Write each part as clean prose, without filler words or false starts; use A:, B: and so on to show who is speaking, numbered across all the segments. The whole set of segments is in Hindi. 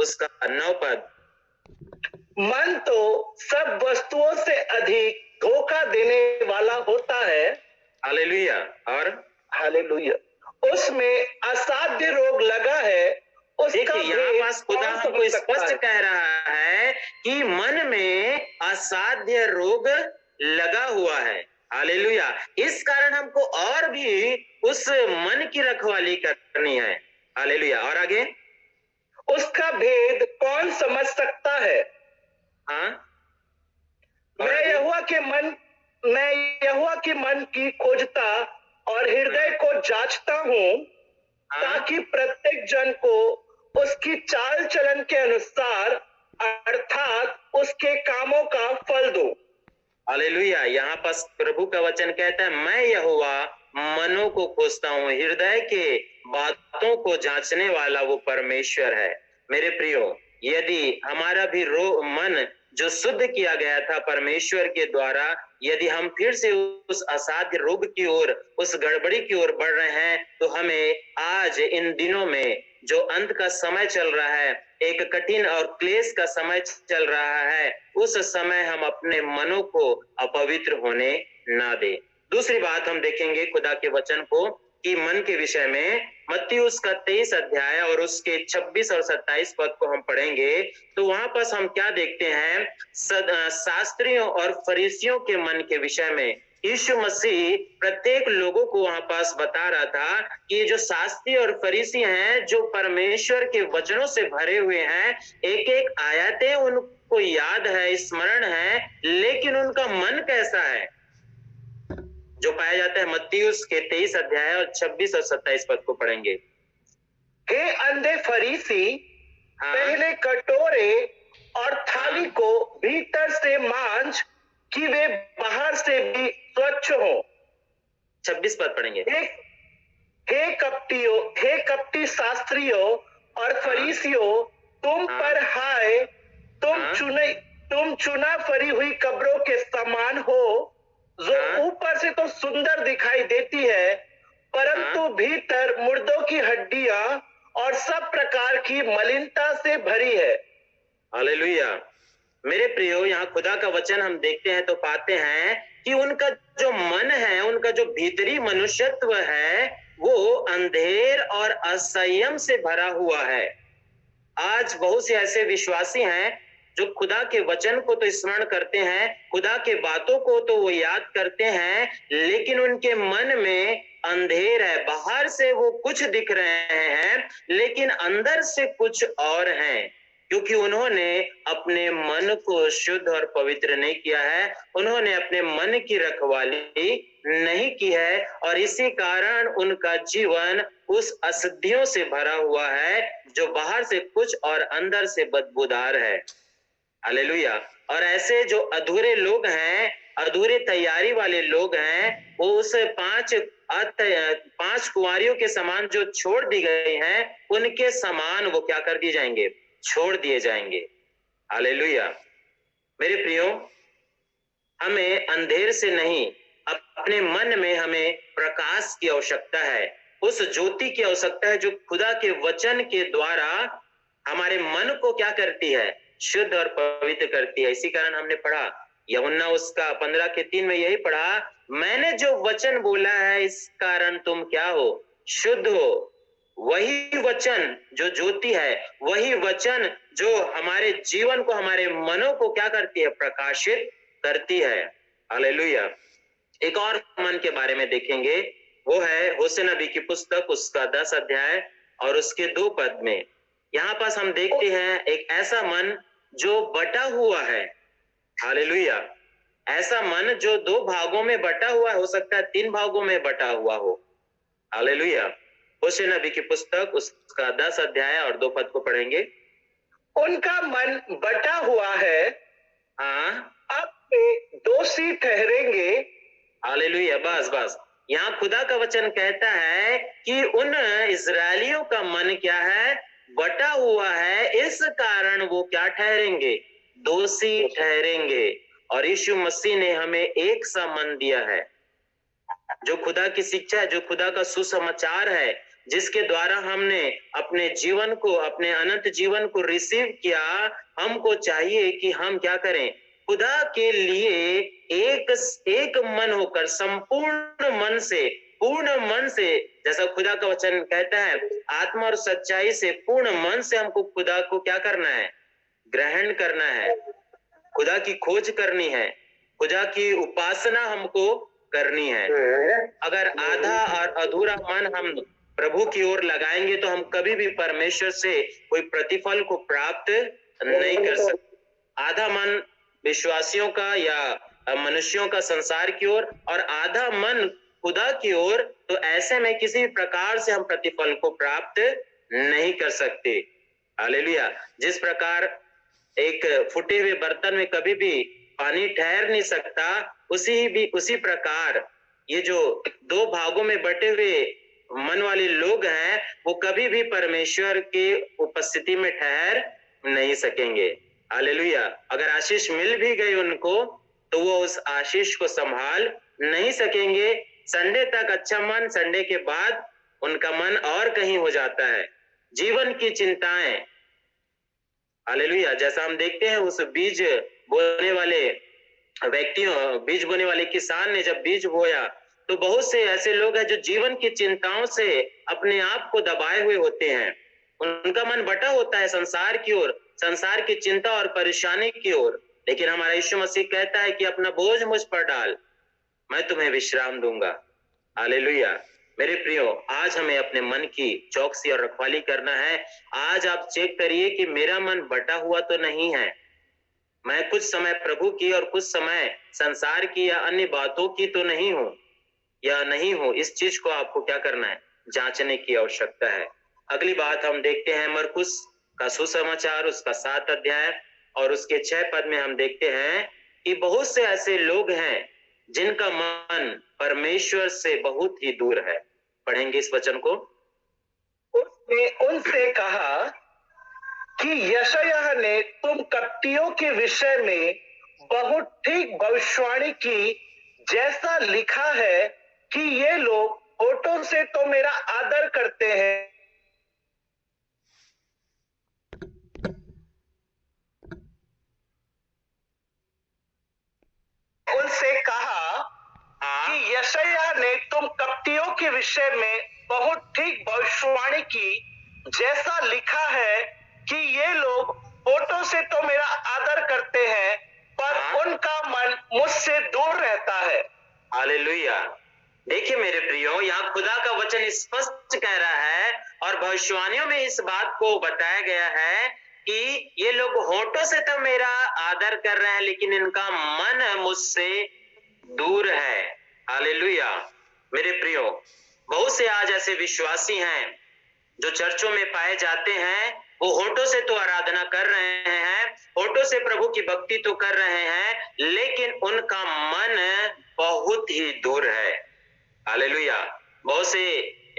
A: उसका 9 पद।
B: मन तो सब वस्तुओं से अधिक धोखा देने वाला होता है।
A: हालेलुया। और
B: हालेलुया। उसमें असाध्य रोग लगा है।
A: देखिए यहाँ पास खुदा हमको स्पष्ट कह रहा है कि मन में असाध्य रोग लगा हुआ है। हालेलुया। इस कारण हमको और भी उस मन की रखवाली करनी है। हालेलुया। और आगे,
B: उसका भेद कौन समझ सकता है?
A: हाँ,
B: मैं यहोवा के मन की खोजता और हृदय को जांचता हूँ, ताकि प्रत्येक जन को उसकी चाल चलन के अनुसार अर्थात उसके कामों का फल दो।
A: हालेलुया। यहाँ पर प्रभु का वचन कहता है, मैं यहोवा मनों को खोजता हूँ, हृदय के बातों को जांचने वाला वो परमेश्वर है। मेरे प्रियो, यदि हमारा भी मन जो शुद्ध किया गया था परमेश्वर के द्वारा, यदि हम फिर से उस असाध्य रोग की ओर, उस गड़बड़ी की ओर बढ़ रहे हैं, तो हमें आज इन दिनों में जो अंत का समय चल रहा है, एक कठिन और क्लेश का समय चल रहा है, उस समय हम अपने मनों को अपवित्र होने ना दे। दूसरी बात हम देखेंगे खुदा के वचन को कि मन के विषय में मत्ती उसका 23 अध्याय और उसके 26 और 27 पद को हम पढ़ेंगे, तो वहां पर हम क्या देखते हैं? शास्त्रियों और फरीसियों के मन के विषय में यीशु मसीह प्रत्येक लोगों को वहां पास बता रहा था कि ये जो शास्त्री और फरीसी हैं, जो परमेश्वर के वचनों से भरे हुए हैं, एक एक आयतें उनको याद है, स्मरण है, लेकिन उनका मन कैसा है, जो पाया जाता है मत्ती उसके 23 अध्याय और 26 और 27 पद को पढ़ेंगे।
B: हे अंधे फरीसी, पहले कटोरे और थाली को भीतर से मांझ कि वे बाहर से भी स्वच्छ हो।
A: 26 पद पढ़ेंगे।
B: हे कपटी शास्त्रियों और फरीसियों, तुम पर हाय, तुम चुना फरी हुई कब्रों के समान हो, जो ऊपर से तो सुंदर दिखाई देती है, परंतु भीतर मुर्दों की हड्डियां और सब प्रकार की मलिनता से भरी है।
A: हालेलुया। मेरे प्रियो, यहाँ खुदा का वचन हम देखते हैं तो पाते हैं कि उनका जो मन है, उनका जो भीतरी मनुष्यत्व है, वो अंधेर और असंयम से भरा हुआ है। आज बहुत से ऐसे विश्वासी हैं जो खुदा के वचन को तो स्मरण करते हैं, खुदा के बातों को तो वो याद करते हैं, लेकिन उनके मन में अंधेर है। बाहर से वो कुछ दिख रहे हैं, लेकिन अंदर से कुछ और हैं, क्योंकि उन्होंने अपने मन को शुद्ध और पवित्र नहीं किया है, उन्होंने अपने मन की रखवाली नहीं की है, और इसी कारण उनका जीवन उस अशुद्धियों से भरा हुआ है, जो बाहर से कुछ और अंदर से बदबूदार है। हालेलुया। और ऐसे जो अधूरे लोग हैं, अधूरे तैयारी वाले लोग हैं, वो उस पांच कुंवारियों के समान जो छोड़ दी गई हैं, उनके समान वो क्या कर दिए जाएंगे? छोड़ दिए जाएंगे। हालेलुया। मेरे प्रियो, हमें अंधेर से नहीं, अपने मन में हमें प्रकाश की आवश्यकता है, उस ज्योति की आवश्यकता है जो खुदा के वचन के द्वारा हमारे मन को क्या करती है? शुद्ध और पवित्र करती है। इसी कारण हमने पढ़ा यूहन्ना उसका 15:3 में यही पढ़ा, मैंने जो वचन बोला है इस कारण तुम क्या हो? शुद्ध हो। वही वचन जो ज्योति है, वही वचन जो हमारे जीवन को, हमारे मनों को क्या करती है? प्रकाशित करती है। हालेलुया। एक और मन के बारे में देखेंगे, वो है होशे नबी की पुस्तक उसका 10 अध्याय और उसके 2 पद में। यहाँ पास हम देखते हैं एक ऐसा मन जो बटा हुआ है। हालेलुया। ऐसा मन जो 2 भागों में बटा हुआ है, हो सकता है 3 भागों में बटा हुआ हो। हालेलुया। होशे नबी की पुस्तक उसका 10 अध्याय और 2 पद को पढ़ेंगे।
B: उनका मन बटा हुआ है, अब वे दोषी ठहरेंगे।
A: हालेलुया। बस यहाँ खुदा का वचन कहता है कि उन इजरायलियों का मन क्या है? बटा हुआ है, इस कारण वो क्या ठहरेंगे? दोषी ठहरेंगे। और यीशु मसीह ने हमें एक सा मन दिया है। जो खुदा की शिक्षा है, जो खुदा का सुसमाचार है, जिसके द्वारा हमने अपने जीवन को, अपने अनंत जीवन को रिसीव किया, हमको चाहिए कि हम क्या करें? खुदा के लिए एक मन होकर, संपूर्ण मन से, पूर्ण मन से, जैसा खुदा का वचन कहता है, आत्मा और सच्चाई से, पूर्ण मन से हमको खुदा को क्या करना है? ग्रहण करना है, खुदा की खोज करनी है, खुदा की उपासना हमको करनी है। अगर आधा और अधूरा मन हम प्रभु की ओर लगाएंगे तो हम कभी भी परमेश्वर से कोई प्रतिफल को प्राप्त नहीं कर सकते। आधा मन विश्वासियों का या मनुष्यों का संसार की ओर, और आधा मन खुदा की ओर, तो ऐसे में किसी भी प्रकार से हम प्रतिफल को प्राप्त नहीं कर सकते। हालेलुया। जिस प्रकार एक फूटे हुए बर्तन में कभी भी पानी ठहर नहीं सकता, उसी प्रकार ये जो दो भागों में बटे हुए मन वाले लोग हैं, वो कभी भी परमेश्वर की उपस्थिति में ठहर नहीं सकेंगे। हालेलुया। अगर आशीष मिल भी गई उनको, तो वो उस आशीष को संभाल नहीं सकेंगे। संडे तक अच्छा मन, संडे के बाद उनका मन और कहीं हो जाता है। जीवन की चिंताएं, हालेलुया। जैसा हम देखते हैं उस बीज बोने वाले व्यक्तियों, बीज बोने वाले किसान ने जब बीज बोया, तो बहुत से ऐसे लोग हैं जो जीवन की चिंताओं से अपने आप को दबाए हुए होते हैं। उनका मन बटा होता है संसार की ओर, संसार की चिंता और परेशानी की ओर। लेकिन हमारा यीशु मसीह कहता है कि अपना बोझ मुझ पर डाल, मैं तुम्हें विश्राम दूंगा। हालेलुया। मेरे प्रियो, आज हमें अपने मन की चौकसी और रखवाली करना है। आज आप चेक करिए कि मेरा मन बटा हुआ तो नहीं है। मैं कुछ समय प्रभु की और कुछ समय संसार की या अन्य बातों की तो नहीं हूं, या नहीं हूं। इस चीज को आपको क्या करना है? जांचने की आवश्यकता है। अगली बात हम देखते हैं मरकुस का सुसमाचार, उसका 7 अध्याय और उसके 6 पद में हम देखते हैं कि बहुत से ऐसे लोग हैं जिनका मन परमेश्वर से बहुत ही दूर है। पढ़ेंगे इस वचन को।
B: उसने उनसे कहा कि यशायाह ने तुम कप्तियों के विषय में बहुत ठीक भविष्यवाणी की, जैसा लिखा है कि ये लोग होठों से तो मेरा आदर करते हैं, उनसे कहा कि यशायाह ने तुम कप्तियों के विषय में बहुत ठीक भविष्यवाणी की, जैसा लिखा है कि ये लोग होठों से तो मेरा आदर करते हैं, पर उनका मन मुझसे दूर रहता है।
A: हालेलुया। देखिए मेरे प्रियो, यहाँ खुदा का वचन स्पष्ट कह रहा है और भविष्यवाणियों में इस बात को बताया गया है कि ये लोग होठों से तो मेरा आदर कर रहे हैं, लेकिन इनका मन मुझसे दूर है। हालेलुया। मेरे प्रियो, बहुत से आज ऐसे विश्वासी हैं जो चर्चों में पाए जाते हैं, वो होठों से तो आराधना कर रहे हैं, होठों से प्रभु की भक्ति तो कर रहे हैं, लेकिन उनका मन बहुत ही दूर है। हालेलुया। बहुत से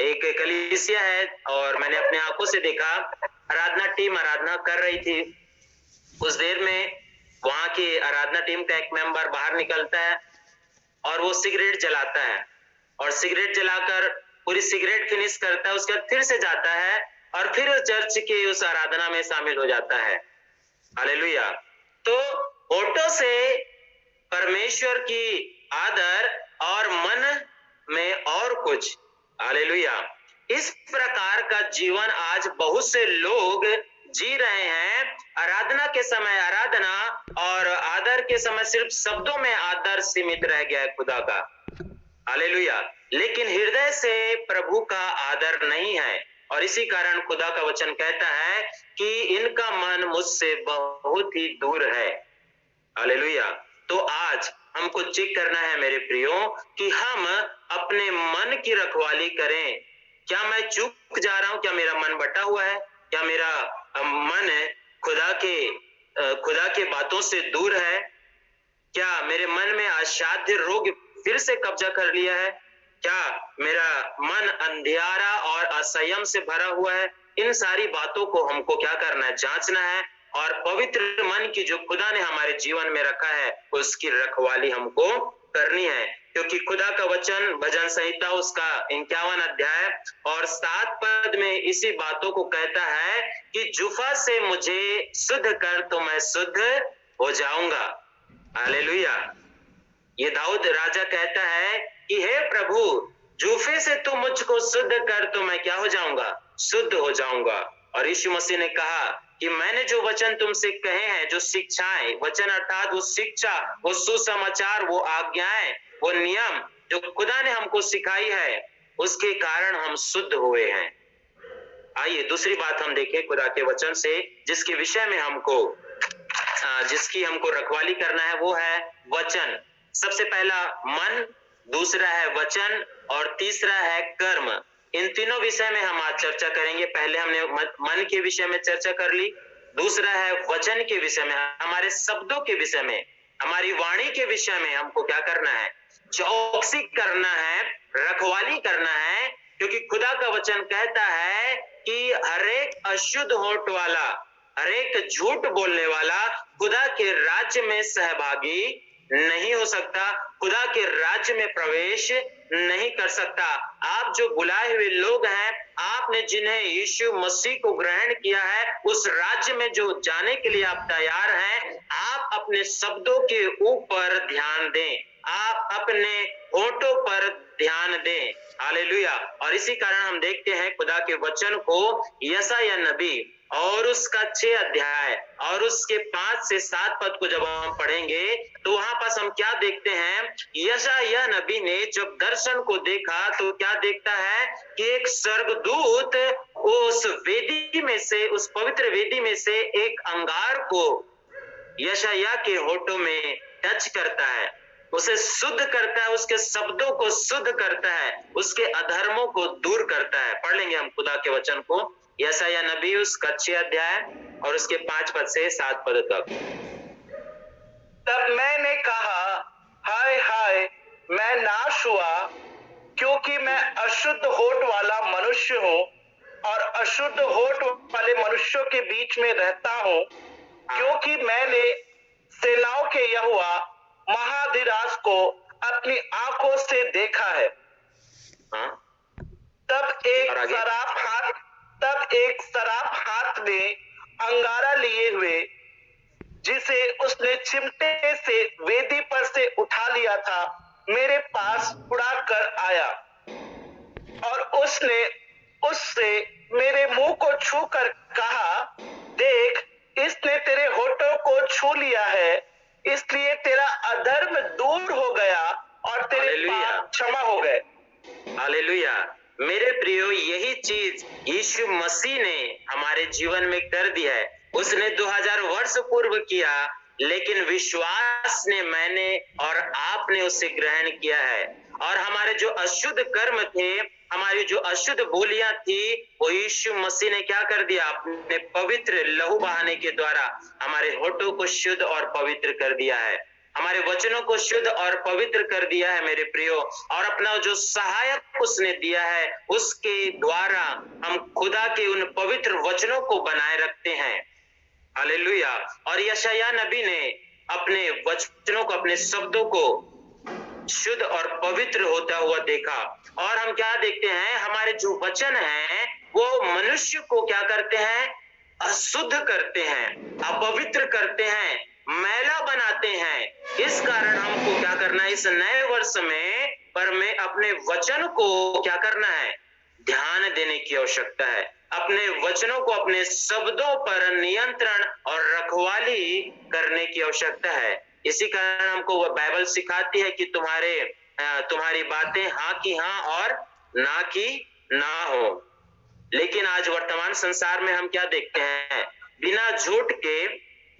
A: एक कलीसिया है और मैंने अपने आंखों से देखा, आराधना टीम आराधना कर रही थी। कुछ देर में वहां की आराधना टीम का एक मेंबर बाहर निकलता है और वो सिगरेट जलाता है, और सिगरेट जलाकर पूरी सिगरेट फिनिश करता है, उसके बाद फिर से जाता है और फिर चर्च की उस आराधना में शामिल हो जाता है। हालेलुया। तो होठों से परमेश्वर की आदर और मन में और कुछ। हालेलुया। इस प्रकार का जीवन आज बहुत से लोग जी रहे हैं। आराधना के समय आराधना और आदर के समय सिर्फ शब्दों में आदर सीमित रह गया है खुदा का। हालेलुया। लेकिन हृदय से प्रभु का आदर नहीं है, और इसी कारण खुदा का वचन कहता है कि इनका मन मुझसे बहुत ही दूर है। हालेलुया। तो आज हमको चेक करना है मेरे प्रियो कि हम अपने मन की रखवाली करें। क्या मैं चूक जा रहा हूं? क्या मेरा मन बटा हुआ है? क्या मेरा मन खुदा के बातों से दूर है? क्या मेरे मन में असाध्य रोग फिर से कब्जा कर लिया है? क्या मेरा मन अंधियारा और असंयम से भरा हुआ है? इन सारी बातों को हमको क्या करना है? जांचना है, और पवित्र मन की जो खुदा ने हमारे जीवन में रखा है उसकी रखवाली हमको करनी है, क्योंकि खुदा का वचन भजन संहिता उसका 51 अध्याय और 7 पद में इसी बातों को कहता है कि जुफा से मुझे शुद्ध कर तो मैं शुद्ध हो जाऊंगा। हालेलुया। ये दाऊद राजा कहता है कि हे प्रभु, जूफे से तू मुझको शुद्ध कर तो मैं क्या हो जाऊंगा? शुद्ध हो जाऊंगा। और यीशु मसीह ने कहा कि मैंने जो वचन तुमसे कहे हैं, जो शिक्षाएं, वचन अर्थात वो शिक्षा, वो सुसमाचार, वो आज्ञाएं, वो नियम जो खुदा ने हमको सिखाई है, उसके कारण हम शुद्ध हुए हैं। आइए दूसरी बात हम देखें खुदा के वचन से, जिसके विषय में जिसकी हमको रखवाली करना है, वो है वचन। सबसे पहला मन, दूसरा है वचन और तीसरा है कर्म। इन तीनों विषय में हम आज चर्चा करेंगे। पहले हमने मन के विषय में चर्चा कर ली, दूसरा है वचन के विषय में, हमारे शब्दों के विषय में, हमारी वाणी के विषय में हमको क्या करना है? चौकसी करना है, रखवाली करना है, क्योंकि खुदा का वचन कहता है कि हरेक अशुद्ध होठ वाला, हरेक झूठ बोलने वाला खुदा के राज्य में सहभागी नहीं हो सकता, खुदा के राज्य में प्रवेश नहीं कर सकता। आप जो बुलाए हुए लोग हैं, आपने जिन्हें यीशु मसीह को ग्रहण किया है, उस राज्य में जो जाने के लिए आप तैयार हैं, आप अपने शब्दों के ऊपर ध्यान दें, आप अपने होठों पर ध्यान दें। हालेलुया। और इसी कारण हम देखते हैं खुदा के वचन को यशायाह नबी और उसका 6 अध्याय और उसके 5 से 7 पद को जब हम पढ़ेंगे तो वहां पास हम क्या देखते हैं? यशायाह नबी ने जब दर्शन को देखा तो क्या देखता है कि एक स्वर्गदूत उस वेदी में से, उस पवित्र वेदी में से एक अंगार को यशायाह के होठों में टच करता है, उसे शुद्ध करता है, उसके शब्दों को शुद्ध करता है, उसके अधर्मों को दूर करता है। पढ़ लेंगे हम खुदा के वचन को, यशायाह नबी उसका 6 अध्याय और उसके 5 पद से 7 पद तक।
B: तब मैंने कहा, हाय हाय, मैं नाश हुआ, क्योंकि मैं अशुद्ध होठ वाला मनुष्य हूँ और अशुद्ध होठ वाले मनुष्यों के बीच में रहता हूँ, क्योंकि मैंने सेनाओं के यहोवा महाधिराज को अपनी आंखों से देखा है। तब एक सराप हाथ में अंगारा लिए हुए, जिसे उसने चिमटे से वेदी पर से उठा लिया था, मेरे पास उड़ा कर आया और उसने उससे मेरे मुंह को छूकर कहा, देख, इसने तेरे होठों को छू लिया है, इसलिए तेरा अधर्म दूर हो गया और तेरे पाप क्षमा हो गए।
A: हालेलुया। मेरे प्रियो, यही चीज यीशु मसीह ने हमारे जीवन में कर दी है। उसने 2000 वर्ष पूर्व किया, लेकिन विश्वास ने, मैंने और आपने उसे ग्रहण किया है। और हमारे जो अशुद्ध कर्म थे, हमारी जो अशुद्ध बोलियां थी, वो यीशु मसीह ने क्या कर दिया? अपने पवित्र लहू बहाने के द्वारा हमारे होठों को शुद्ध और पवित्र कर दिया है, हमारे वचनों को शुद्ध और पवित्र कर दिया है मेरे प्रियो। और अपना जो सहायक उसने दिया है, उसके द्वारा हम खुदा के उन पवित्र वचनों को बनाए रखते हैं। हालेलुया। और यशायाह नबी ने अपने वचनों को, अपने शब्दों को शुद्ध और पवित्र होता हुआ देखा। और हम क्या देखते हैं? हमारे जो वचन हैं वो मनुष्य को क्या करते हैं? अशुद्ध करते हैं, अपवित्र करते हैं, मैला बनाते हैं। इस कारण हमको क्या करना है? इस नए वर्ष में पर में अपने वचन को क्या करना है? ध्यान देने की आवश्यकता है। अपने वचनों को, अपने शब्दों पर नियंत्रण और रखवाली करने की आवश्यकता है। इसी कारण हमको वह बाइबल सिखाती है कि तुम्हारी बातें हाँ की हाँ और ना की ना हो। लेकिन आज वर्तमान संसार में हम क्या देखते हैं? बिना झूठ के,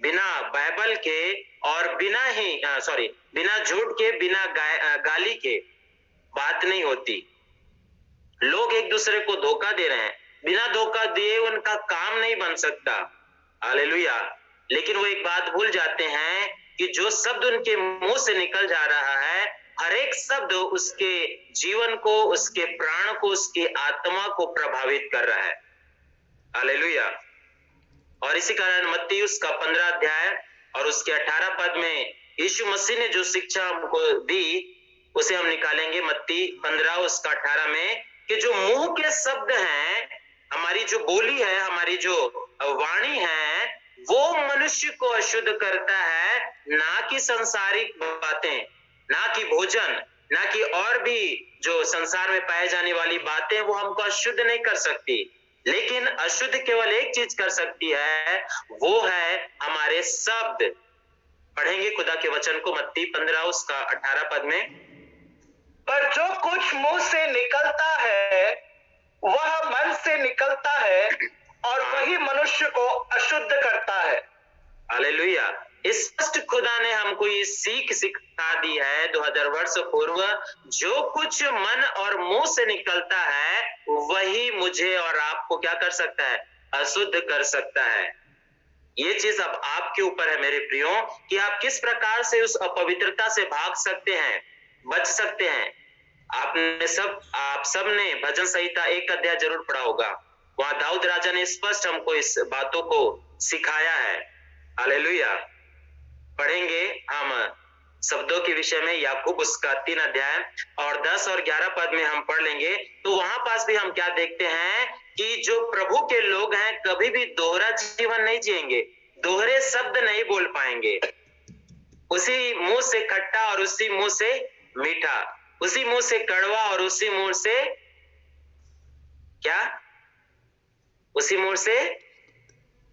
A: बिना बाइबल के और बिना झूठ के, बिना गाली के बात नहीं होती। लोग एक दूसरे को धोखा दे रहे हैं, बिना धोखा दिए उनका काम नहीं बन सकता। हालेलुया। लेकिन वो एक बात भूल जाते हैं कि जो शब्द उनके मुंह से निकल जा रहा है, हर एक शब्द उसके जीवन को, उसके प्राण को, उसकी आत्मा को प्रभावित कर रहा है। हालेलुया। और इसी कारण मत्ती उसका 15 अध्याय और उसके 18 पद में यीशु मसीह ने जो शिक्षा हमको दी उसे हम निकालेंगे मत्ती 15 उसका 18 में, कि जो मुंह के शब्द हैं, हमारी जो बोली है, हमारी जो वाणी है, वो मनुष्य को अशुद्ध करता है, ना कि संसारिक बातें, ना कि भोजन, ना कि और भी जो संसार में पाए जाने वाली बातें, वो हमको अशुद्ध नहीं कर सकती। लेकिन अशुद्ध केवल एक चीज कर सकती है, वो है हमारे शब्द। पढ़ेंगे खुदा के वचन को मत्ती 15 उसका 18 पद में।
B: पर जो कुछ मुंह से निकलता है वह मन से निकलता है और वही मनुष्य को अशुद्ध करता है।
A: हालेलुया। स्पष्ट खुदा ने हमको ये सीख सिखा दी है 2000 वर्ष पूर्व, जो कुछ मन और मुंह से निकलता है वही मुझे और आपको क्या कर सकता है? अशुद्ध कर सकता है। ये चीज अब आपके ऊपर है मेरे प्रियो, कि आप किस प्रकार से उस अपवित्रता से भाग सकते हैं, बच सकते हैं। आप सब ने भजन संहिता 1 अध्याय जरूर पढ़ा होगा। वहां दाऊद राजा ने स्पष्ट हमको इस बातों को सिखाया है। हालेलुया। पढ़ेंगे हम शब्दों के विषय में याकूब उसका 3 अध्याय और 10 और 11 पद में हम पढ़ लेंगे। तो वहां पास भी हम क्या देखते हैं कि जो प्रभु के लोग हैं कभी भी दोहरा जीवन नहीं जिएंगे, दोहरे शब्द नहीं बोल पाएंगे। उसी मुंह से खट्टा और उसी मुंह से मीठा, उसी मुंह से कड़वा और उसी मुंह से क्या, उसी मुंह से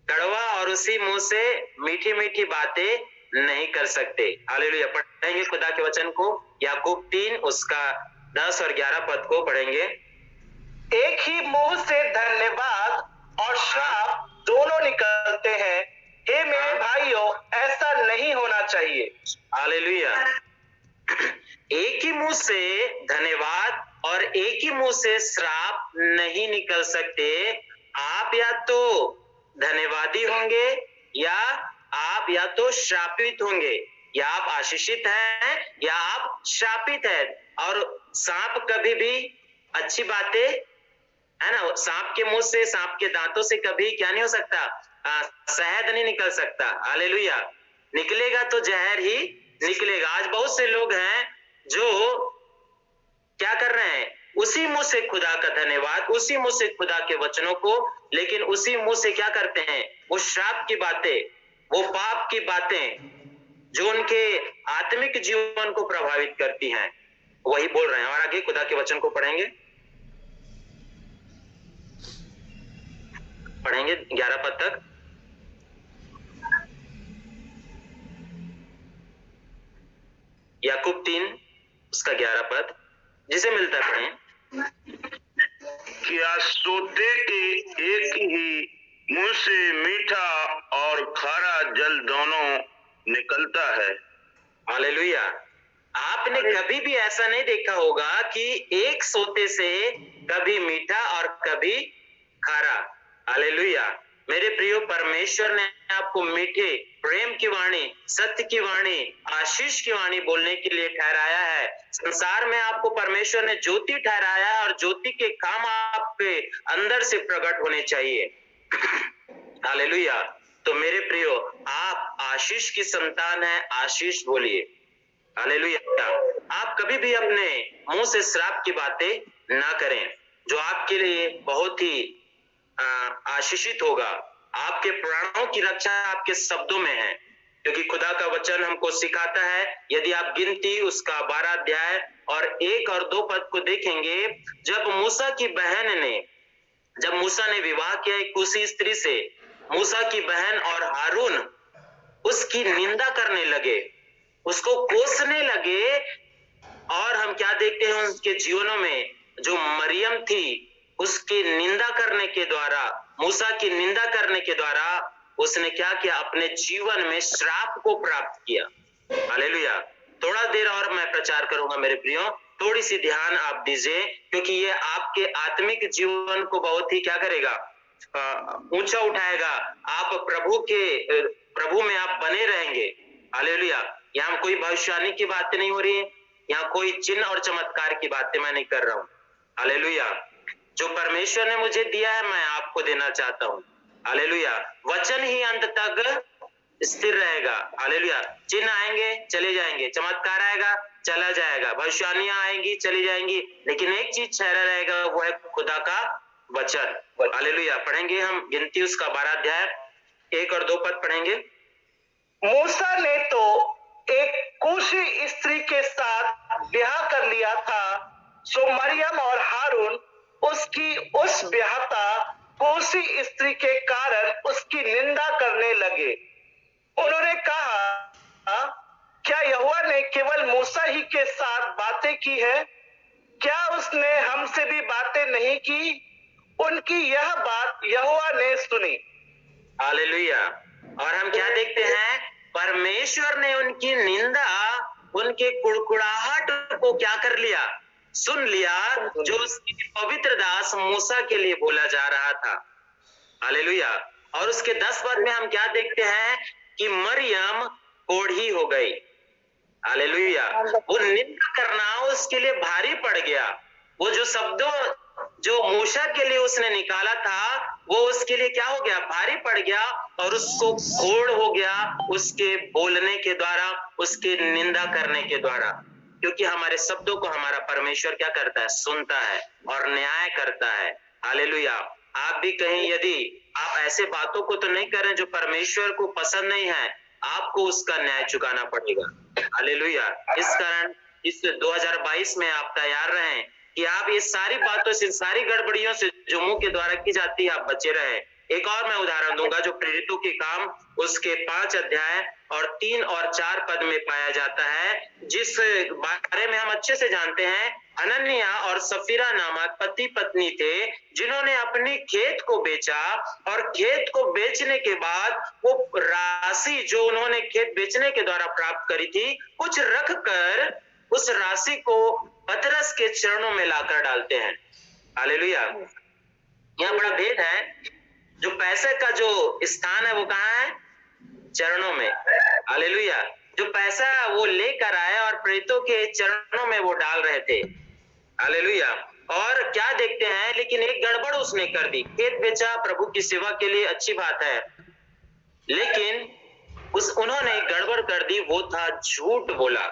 A: कड़वा और उसी मुंह से मीठी मीठी बातें नहीं कर सकते। हालेलुया। पढ़ेंगे खुदा के वचन को, याकूब 3 उसका 10 और 11 पद को पढ़ेंगे।
B: एक ही मुंह से धन्यवाद और श्राप दोनों निकलते हैं। हे मेरे भाइयों, ऐसा नहीं होना चाहिए।
A: हालेलुया। एक ही मुंह से धन्यवाद और एक ही मुंह से श्राप नहीं निकल सकते। आप या तो धन्यवादी होंगे या तो श्रापित होंगे, या आप आशीषित हैं या आप श्रापित हैं। और सांप कभी भी अच्छी बातें है ना, सांप के मुंह से, सांप के दांतों से कभी क्या नहीं हो सकता, शहद नहीं निकल सकता। हालेलुया। निकलेगा तो जहर ही निकलेगा। आज बहुत से लोग हैं जो क्या कर रहे हैं, उसी मुंह से खुदा का धन्यवाद, उसी मुंह से खुदा के वचनों को, लेकिन उसी मुंह से क्या करते हैं, वो श्राप की बातें, वो पाप की बातें जो उनके आत्मिक जीवन को प्रभावित करती हैं, वही बोल रहे हैं। और आगे खुदा के वचन को पढ़ेंगे 11 पद तक। याकूब 3 उसका 11 पद, जिसे मिलता है पढ़ें।
C: क्या सोते के एक ही मुंह से मीठा और खारा जल दोनों निकलता है।
A: हालेलुया। आपने कभी भी ऐसा नहीं देखा होगा कि एक सोते से कभी मीठा और कभी खारा। हालेलुया। मेरे प्रियो, परमेश्वर ने आपको मीठे प्रेम की वाणी, सत्य की वाणी, आशीष की वाणी बोलने के लिए ठहराया है। संसार में आपको परमेश्वर ने ज्योति ठहराया है और ज्योति के काम आपके अंदर से प्रकट होने चाहिए। हालेलुया। तो मेरे प्रियो, आप आशीष की संतान है, आशीष बोलिए। हालेलुया। आप कभी भी अपने मुंह से श्राप की बातें ना करें, जो आपके लिए बहुत ही आशीषित होगा। आपके प्राणों की रक्षा आपके शब्दों में है, क्योंकि खुदा का वचन हमको सिखाता है। यदि आप गिनती उसका 12 अध्याय और 1 और 2 पद को देखेंगे, जब मूसा ने विवाह किया एक कुशी स्त्री से, मूसा की बहन और हारून उसकी निंदा करने लगे, उसको कोसने लगे। और हम क्या देखते हैं उनके जीवनों में, जो मरियम थी उसकी निंदा करने के द्वारा, मूसा की निंदा करने के द्वारा उसने क्या किया, अपने जीवन में श्राप को प्राप्त किया। हालेलुया। थोड़ा देर और मैं प्रचार करूंगा मेरे प्रियो, थोड़ी सी ध्यान आप दीजिए, क्योंकि ये आपके आत्मिक जीवन को बहुत ही क्या करेगा, ऊंचा उठाएगा। आप प्रभु में आप बने रहेंगे। हालेलुया। यहाँ कोई भविष्यवाणी की बातें नहीं हो रही है, यहाँ कोई चिन्ह और चमत्कार की बातें मैं नहीं कर रहा हूँ। हालेलुया। जो परमेश्वर ने मुझे दिया है मैं आपको देना चाहता हूँ। हालेलुया। वचन ही अंत तक स्थिर रहेगा। हालेलुया। चिन्ह आएंगे, चले जाएंगे, चमत्कार आएगा, चला जाएगा, भविष्यवाणियां आएंगी, चली जाएंगी, लेकिन एक चीज ठहरा रहेगा, वो है खुदा का वचन। हालेलुया। पढ़ेंगे हम गिनती उसका 12 अध्याय 1 और 2 पद पढ़ेंगे।
B: मूसा ने तो एक कूशी स्त्री के साथ ब्याह कर लिया था, सो मरियम और हारून उसकी उस ब्याहता कूशी स्त्री के कारण उसकी निंदा करने लगे। उन्होंने कहा, क्या यहोवा ने केवल मूसा ही के साथ बातें की है? क्या उसने हमसे भी बातें नहीं की? उनकी यह बात यहोवा ने सुनी।
A: हालेलुया। और हम क्या देखते हैं? परमेश्वर ने उनकी निंदा, उनके कुड़कुड़ाहट को क्या कर लिया? सुन लिया, जो उसके पवित्र दास मूसा के लिए बोला जा रहा था। हालेलुया। और उसके 10 पद में हम क्या देखते हैं कि मरियम कोढ़ी हो गई। हालेलुया। वो निंदा करना उसके लिए भारी पड़ गया। वो जो शब्दों जो मूसा के लिए उसने निकाला था, वो उसके लिए क्या हो गया? भारी पड़ गया, और उसको घोड़ हो गया उसके बोलने के द्वारा, उसके निंदा करने के द्वारा। क्योंकि हमारे शब्दों को हमारा परमेश्वर क्या करता है? सुनता है और न्याय करता है। हालेलुया। आप भी कहीं यदि आप ऐसे बातों को तो नहीं कर रहे जो परमेश्वर को पसंद नहीं है, आपको उसका न्याय चुकाना पड़ेगा। हालेलुया। इस कारण इस 2022 में आप तैयार रहें कि आप ये सारी बातों से, सारी गड़बड़ियों से जो मुंह के द्वारा की जाती है, आप बचे रहें। एक और मैं उदाहरण दूंगा जो प्रेरितों के काम उसके 5 अध्याय और 3 और 4 पद में पाया जाता है, जिस बारे में हम अच्छे से जानते हैं। हनन्याह और सफीरा नामक पति पत्नी थे, जिन्होंने अपनी खेत को बेचा, और खेत को बेचने के बाद वो राशि जो उन्होंने खेत बेचने के द्वारा प्राप्त करी थी, कुछ रख कर उस राशि को पतरस के चरणों में लाकर डालते हैं। हालेलुया। यहाँ बड़ा भेद है। जो पैसे का जो स्थान है वो कहाँ है? चरणों में। हालेलुया। जो पैसा वो लेकर आए और प्रेरितों के चरणों में वो डाल रहे थे। हालेलुया। और क्या देखते हैं, लेकिन एक गड़बड़ उसने कर दी। खेत बेचा प्रभु की सेवा के लिए, अच्छी बात है, लेकिन उन्होंने एक गड़बड़ कर दी, वो था झूठ बोला।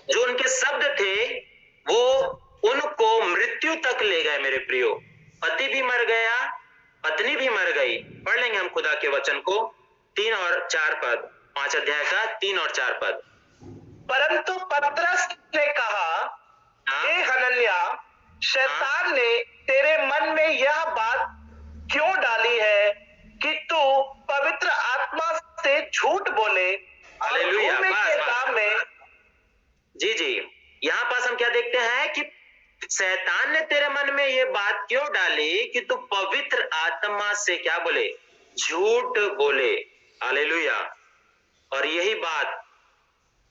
A: जो उनके शब्द थे वो उनको मृत्यु तक ले गए। मेरे प्रियो, पति भी मर गया, पत्नी भी मर गई। पढ़ लेंगे हम खुदा के वचन को, 3 और 4 पद, 5 अध्याय का 3 और 4 पद।
B: परंतु पतरस ने कहा, हे हनन्याह, शैतान ने तेरे मन में यह बात क्यों डाली है कि तू पवित्र आत्मा से झूठ बोले?
A: हालेलुया।
B: के दाम में
A: जी, यहाँ पास हम क्या देखते हैं कि शैतान ने तेरे मन में ये बात क्यों डाली कि तू पवित्र आत्मा से क्या बोले? झूठ बोले। हालेलुया। और यही बात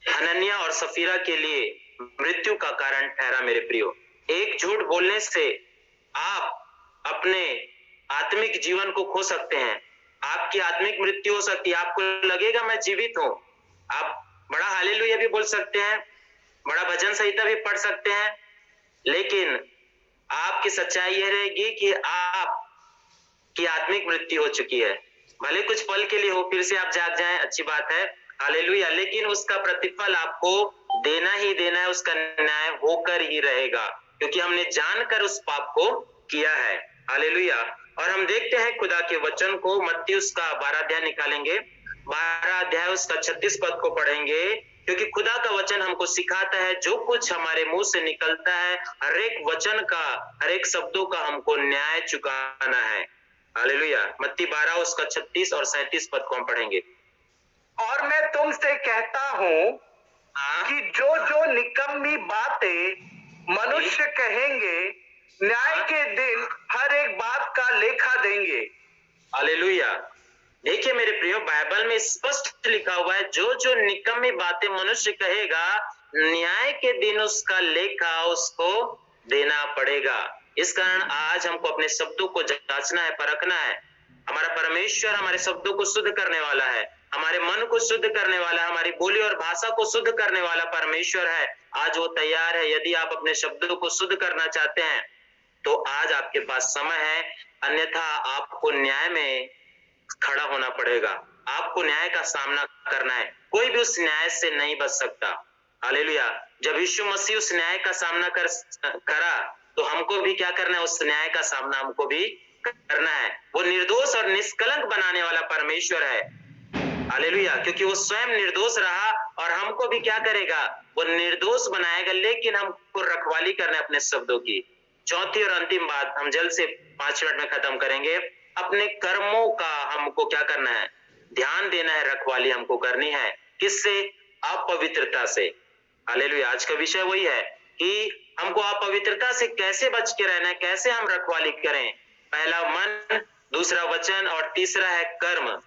A: हनन्याह और सफीरा के लिए मृत्यु का कारण ठहरा। मेरे प्रियो, एक झूठ बोलने से आप अपने आत्मिक जीवन को खो सकते हैं। आपकी आत्मिक मृत्यु हो सकती है। आपको लगेगा मैं जीवित हूं, आप बड़ा हालेलुया भी बोल सकते हैं, बड़ा भजन संहिता भी पढ़ सकते हैं, लेकिन आपकी सच्चाई यह रहेगी कि आपकी आत्मिक मृत्यु हो चुकी है। भले कुछ पल के लिए हो, फिर से आप जाग जाएं, अच्छी बात है। हालेलुया। लेकिन उसका प्रतिफल आपको देना ही देना है, उसका न्याय होकर ही रहेगा, क्योंकि हमने जानकर उस पाप को किया है। हालेलुया। और हम देखते हैं खुदा के वचन को, मत्ती उसका 12 अध्याय निकालेंगे, 12 अध्याय उसका 36 पद को पढ़ेंगे, क्योंकि खुदा का वचन हमको सिखाता है जो कुछ हमारे मुंह से निकलता है, हर एक वचन का, हर एक शब्दों का हमको न्याय चुकाना है। हालेलुया। मत्ती 12 उसका 36 और 37 पद को हम पढ़ेंगे।
B: और मैं तुमसे कहता हूं कि जो जो निकम्मी बातें मनुष्य कहेंगे, न्याय के दिन हर एक बात का लेखा देंगे।
A: हालेलुया। देखिए मेरे प्रियो, बाइबल में स्पष्ट लिखा हुआ है, जो जो निकम्मी बातें मनुष्य कहेगा, न्याय के दिन उसका लेखा उसको देना पड़ेगा। इस कारण आज हमको अपने शब्दों को जांचना है, परखना है। हमारा परमेश्वर हमारे शब्दों को शुद्ध करने वाला है, हमारे मन को शुद्ध करने वाला, हमारी बोली और भाषा को शुद्ध करने वाला परमेश्वर है। आज वो तैयार है। यदि आप अपने शब्दों को शुद्ध करना चाहते हैं तो आज आपके पास समय है, अन्यथा आपको न्याय में खड़ा होना पड़ेगा। आपको न्याय का सामना करना है। कोई भी उस न्याय से नहीं बच सकता। हालेलुया। जब यीशु मसीह उस न्याय का सामना करा तो हमको भी क्या करना है? उस न्याय का सामना हमको भी करना है। वो निर्दोष और निष्कलंक बनाने वाला परमेश्वर है। हालेलुया। क्योंकि वो स्वयं निर्दोष रहा और हमको भी क्या करेगा? वो निर्दोष बनाएगा, लेकिन हमको रखवाली करना है अपने शब्दों की। चौथी और अंतिम बात हम जल्द से 5 मिनट में खत्म करेंगे। अपने कर्मों का हमको क्या करना है? ध्यान देना है, रखवाली हमको करनी है। किससे? अपवित्रता से। हालेलुया। आज का विषय वही है कि हमको अपवित्रता से कैसे बच के रहना है, कैसे हम रखवाली करें। पहला मन, दूसरा वचन और तीसरा है कर्म।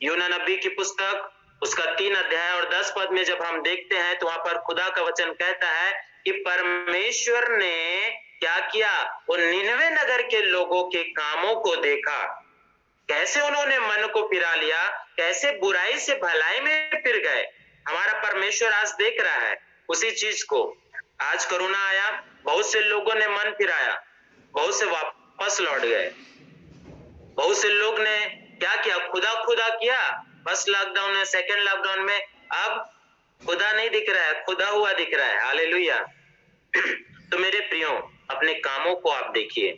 A: यूना नबी की पुस्तक उसका 3 अध्याय और 10 पद में जब हम देखते हैं तो वहां पर खुदा का वचन कहता है कि परमेश्वर ने क्या किया? वो निनवे नगर के लोगों के कामों को देखा, कैसे उन्होंने मन को फिरा लिया, कैसे बुराई से भलाई में फिर गए। हमारा परमेश्वर आज देख रहा है उसी चीज को। आज कोरोना आया, बहुत से लोगों ने मन फिराया, बहुत से वापस लौट गए। बहुत से लोग ने क्या किया? खुदा किया। फर्स्ट लॉकडाउन में, सेकंड लॉकडाउन में, अब खुदा नहीं दिख रहा है, खुदा हुआ दिख रहा है। हालेलुया। तो मेरे प्रियो, अपने कामों को आप देखिए,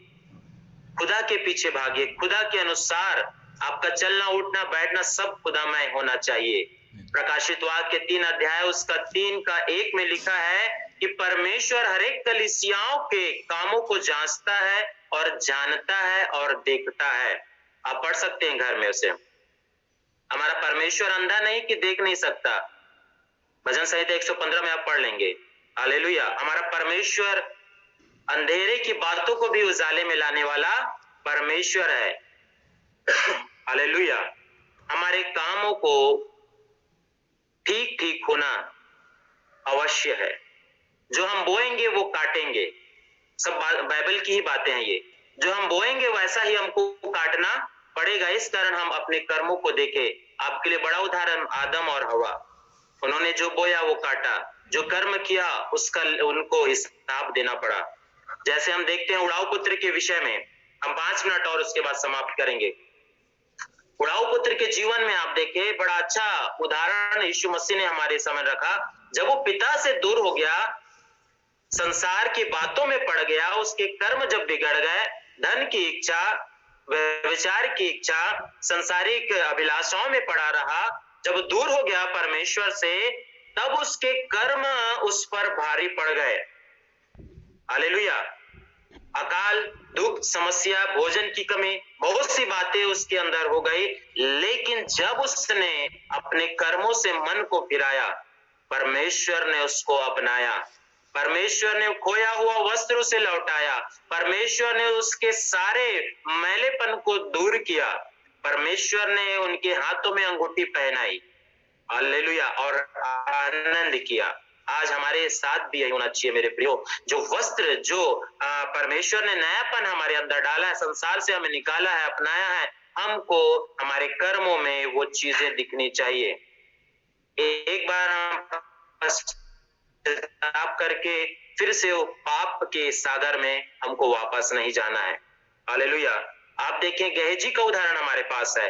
A: खुदा के पीछे भागिए, खुदा के अनुसार आपका चलना उठना बैठना सब खुदामय होना चाहिए। प्रकाशित वाक्य 3 अध्याय उसका 3 का 1 में लिखा है कि परमेश्वर हर एक कलीसियाओं के कामों को जांचता है और जानता है और देखता है। आप पढ़ सकते हैं घर में उसे। हमारा परमेश्वर अंधा नहीं कि देख नहीं सकता। भजन संहिता 115 में आप पढ़ लेंगे। हालेलुया। हमारा परमेश्वर अंधेरे की बातों को भी उजाले में लाने वाला परमेश्वर है। हालेलुया। हमारे कामों को ठीक ठीक होना अवश्य है। जो हम बोएंगे वो काटेंगे। सब बाइबल की ही बातें हैं ये। जो हम बोएंगे वैसा ही हमको काटना पड़ेगा। इस कारण हम अपने कर्मों को देखें। आपके लिए बड़ा उदाहरण आदम और हवा, उन्होंने जो बोया वो काटा, जो कर्म किया उसका उनको हिसाब देना पड़ा। जैसे हम देखते हैं उड़ाऊ पुत्र के विषय में, हम 5 मिनट और उसके बाद समाप्त करेंगे। उड़ाऊ पुत्र के जीवन में आप देखें, बड़ा अच्छा उदाहरण यीशु मसीह ने हमारे सामने रखा। जब वो पिता से दूर हो गया, संसार की बातों में पड़ गया, उसके कर्म जब बिगड़ गए, धन की इच्छा, विचार की इच्छा, संसारिक अभिलाषाओं में पड़ा रहा, जब दूर हो गया परमेश्वर से, तब उसके कर्म उस पर भारी पड़ गए। हालेलुया। अकाल, दुख, समस्या, भोजन की कमी, बहुत सी बातें उसके अंदर हो गई। लेकिन जब उसने अपने कर्मों से मन को फिराया, परमेश्वर ने उसको अपनाया। परमेश्वर ने खोया हुआ वस्त्र उसे लौटाया। परमेश्वर ने उसके सारे मैलेपन को दूर किया। परमेश्वर ने उनके हाथों में अंगूठी पहनाई। हालेलुया। और आनंद किया। आज हमारे साथ भी यही होना चाहिए मेरे प्रियो। जो वस्त्र, जो परमेश्वर ने नयापन हमारे अंदर डाला है, संसार से हमें निकाला है, अपनाया है, हमको हमारे कर्मों में वो चीजें दिखनी चाहिए। एक बार हम पाप करके फिर से वो पाप के सागर में हमको वापस नहीं जाना है। हालेलुया। आप देखें गेहजी का उदाहरण हमारे पास है।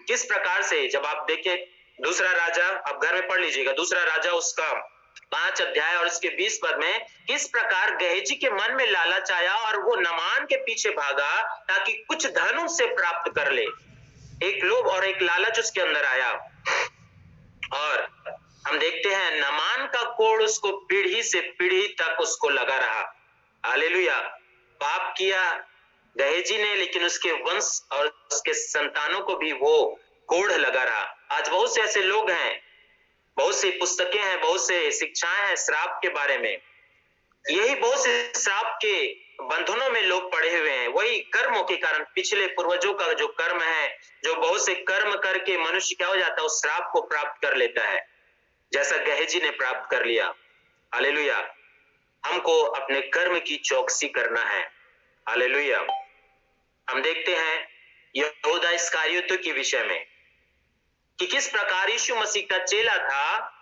A: किस प्रकार से, जब आप देखें दूसरा राजा, आप घर में पढ़ लीजिएगा, दूसरा राजा उसका 5 अध्याय और उसके 20 पद में किस प्रकार गेहजी के मन में लालच आया और वो नामान के पीछे भागा ताकि कुछ धन उससे प्राप्त कर ले। एक लोभ और एक लालच उसके अंदर आया और हम देखते हैं नामान का कोड़ उसको पीढ़ी से पीढ़ी तक उसको लगा रहा। हालेलुया। पाप किया गेहजी ने, लेकिन उसके वंश और उसके संतानों को भी वो कोड़ लगा रहा। आज बहुत से ऐसे लोग हैं, बहुत सी पुस्तकें हैं, बहुत से शिक्षाएं हैं श्राप के बारे में। यही बहुत से श्राप के बंधनों में लोग पड़े हुए हैं, वही कर्मों के कारण। पिछले पूर्वजों का जो कर्म है, जो बहुत से कर्म करके मनुष्य क्या हो जाता है, उस श्राप को प्राप्त कर लेता है, जैसा गेहजी ने प्राप्त कर लिया। हालेलुया। हमको अपने कर्म की चौकसी करना है। हालेलुया। हम देखते हैं यहूदा इस्करियोती के विषय में कि किस प्रकार यीशु मसीह का चेला था,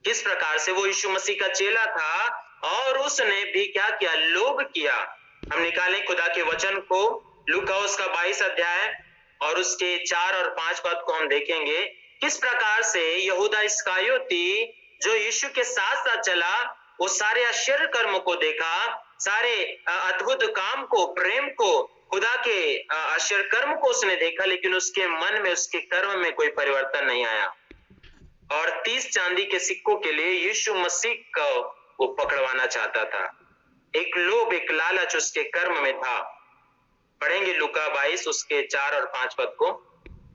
A: किस प्रकार से वो यीशु मसीह का चेला था और उसने भी क्या किया, लोभ किया। हम निकालें खुदा के वचन को, लूका उसका 22 अध्याय और उसके 4 और 5 पद को हम देखेंगे किस प्रकार से यहूदा इस्करियोती जो यीशु के साथ साथ चला, वो सारे आश्चर्य कर्म को देखा, सारे अद्भुत काम को, प्रेम को, खुदा के आश्चर्य कर्म को उसने देखा, लेकिन उसके मन में, उसके कर्म में कोई परिवर्तन नहीं आया। और 30 चांदी के सिक्कों के लिए यीशु मसीह को वो पकड़वाना चाहता था। एक लोभ, एक लालच उसके कर्म में था। पढ़ेंगे लूका 22 उसके 4 और 5 पद को।